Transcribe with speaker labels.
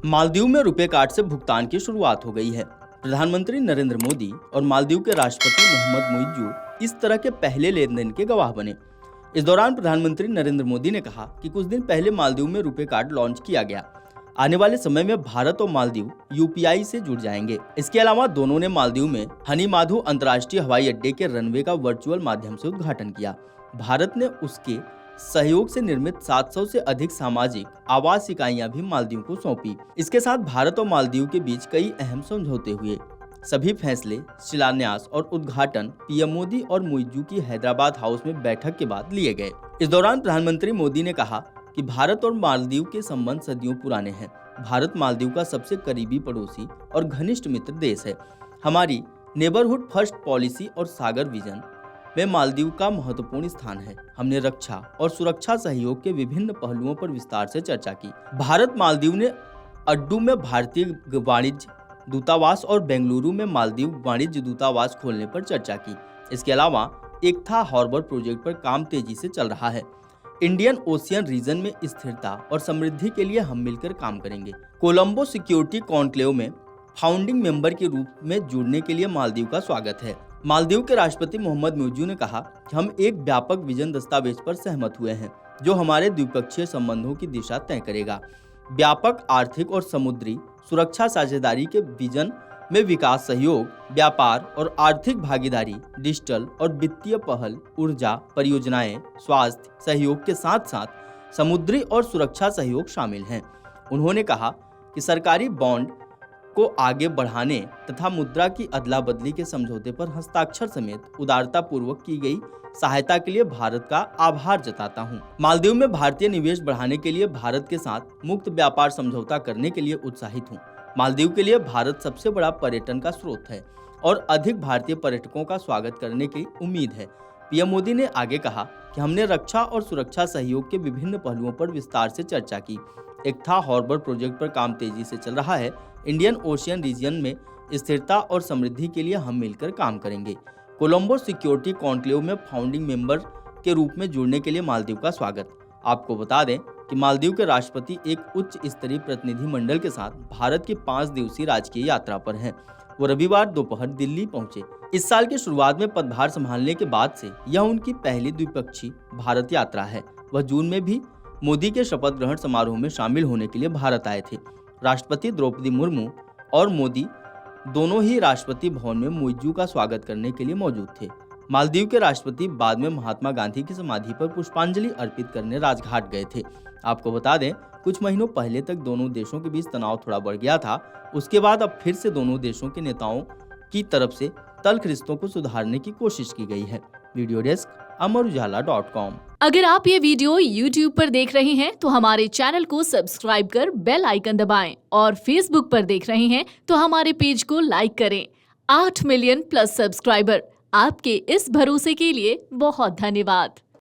Speaker 1: मालदीव में रुपे कार्ड से भुगतान की शुरुआत हो गई है। प्रधानमंत्री नरेंद्र मोदी और मालदीव के राष्ट्रपति मोहम्मद मुइज्जू इस तरह के पहले लेन देन के गवाह बने। इस दौरान प्रधानमंत्री नरेंद्र मोदी ने कहा कि कुछ दिन पहले मालदीव में रुपे कार्ड लॉन्च किया गया। आने वाले समय में भारत और मालदीव यूपीआई से जुड़ जाएंगे। इसके अलावा दोनों ने मालदीव में हनी माधव अंतर्राष्ट्रीय हवाई अड्डे के रनवे का वर्चुअल माध्यम से उद्घाटन किया। भारत ने उसके सहयोग से निर्मित 700 से अधिक सामाजिक आवास इकाइयां भी मालदीव को सौंपी। इसके साथ भारत और मालदीव के बीच कई अहम समझौते हुए। सभी फैसले, शिलान्यास और उद्घाटन पीएम मोदी और मुइज्जू की हैदराबाद हाउस में बैठक के बाद लिए गए। इस दौरान प्रधानमंत्री मोदी ने कहा कि भारत और मालदीव के संबंध सदियों पुराने हैं। भारत मालदीव का सबसे करीबी पड़ोसी और घनिष्ठ मित्र देश है। हमारी नेबरहुड फर्स्ट पॉलिसी और सागर विजन में मालदीव का महत्वपूर्ण स्थान है। हमने रक्षा और सुरक्षा सहयोग के विभिन्न पहलुओं पर विस्तार से चर्चा की। भारत मालदीव ने अड्डू में भारतीय वाणिज्य दूतावास और बेंगलुरु में मालदीव वाणिज्य दूतावास खोलने पर चर्चा की। इसके अलावा एकथा हार्बर प्रोजेक्ट पर काम तेजी से चल रहा है। इंडियन ओशियन रीजन में स्थिरता और समृद्धि के लिए हम मिलकर काम करेंगे। कोलंबो सिक्योरिटी कॉन्क्लेव में फाउंडिंग मेंबर के रूप में जुड़ने के लिए मालदीव का स्वागत है। मालदीव के राष्ट्रपति मोहम्मद मुइज्जू ने कहा कि हम एक व्यापक विजन दस्तावेज पर सहमत हुए हैं जो हमारे द्विपक्षीय संबंधों की दिशा तय करेगा। व्यापक आर्थिक और समुद्री सुरक्षा साझेदारी के विजन में विकास सहयोग, व्यापार और आर्थिक भागीदारी, डिजिटल और वित्तीय पहल, ऊर्जा परियोजनाएं, स्वास्थ्य सहयोग के साथ साथ समुद्री और सुरक्षा सहयोग शामिल हैं। उन्होंने कहा कि सरकारी बॉन्ड को आगे बढ़ाने तथा मुद्रा की अदला बदली के समझौते पर हस्ताक्षर समेत उदारता पूर्वक की गई सहायता के लिए भारत का आभार जताता हूं। मालदीव में भारतीय निवेश बढ़ाने के लिए भारत के साथ मुक्त व्यापार समझौता करने के लिए उत्साहित हूं। मालदीव के लिए भारत सबसे बड़ा पर्यटन का स्रोत है और अधिक भारतीय पर्यटकों का स्वागत करने की उम्मीद है। पीएम मोदी ने आगे कहा कि हमने रक्षा और सुरक्षा सहयोग के विभिन्न पहलुओं पर विस्तार से चर्चा की। एकथा हार्बर प्रोजेक्ट पर काम तेजी से चल रहा है। इंडियन ओशियन रीजन में स्थिरता और समृद्धि के लिए हम मिलकर काम करेंगे। कोलंबो सिक्योरिटी कॉन्क्लेव में फाउंडिंग मेंबर के रूप में जुड़ने के लिए मालदीव का स्वागत। आपको बता दें कि मालदीव के राष्ट्रपति एक उच्च स्तरीय प्रतिनिधि मंडल के साथ भारत की 5 दिवसीय राजकीय यात्रा पर हैं। वो रविवार दोपहर दिल्ली पहुंचे। इस साल की शुरुआत में पदभार संभालने के बाद से यह उनकी पहली द्विपक्षीय भारत यात्रा है। वह जून में भी मोदी के शपथ ग्रहण समारोह में शामिल होने के लिए भारत आए थे। राष्ट्रपति द्रौपदी मुर्मू और मोदी दोनों ही राष्ट्रपति भवन में मुइज्जू का स्वागत करने के लिए मौजूद थे। मालदीव के राष्ट्रपति बाद में महात्मा गांधी की समाधि पर पुष्पांजलि अर्पित करने राजघाट गए थे। आपको बता दें, कुछ महीनों पहले तक दोनों देशों के बीच तनाव थोड़ा बढ़ गया था। उसके बाद अब फिर से दोनों देशों के नेताओं की तरफ से तल्ख रिश्तों को सुधारने की कोशिश की गई है। वीडियो डेस्क अमरउजाला.com।
Speaker 2: अगर आप ये वीडियो YouTube पर देख रहे हैं तो हमारे चैनल को सब्सक्राइब कर बेल आइकन दबाएं और Facebook पर देख रहे हैं तो हमारे पेज को लाइक करें। 8 मिलियन प्लस सब्सक्राइबर, आपके इस भरोसे के लिए बहुत धन्यवाद।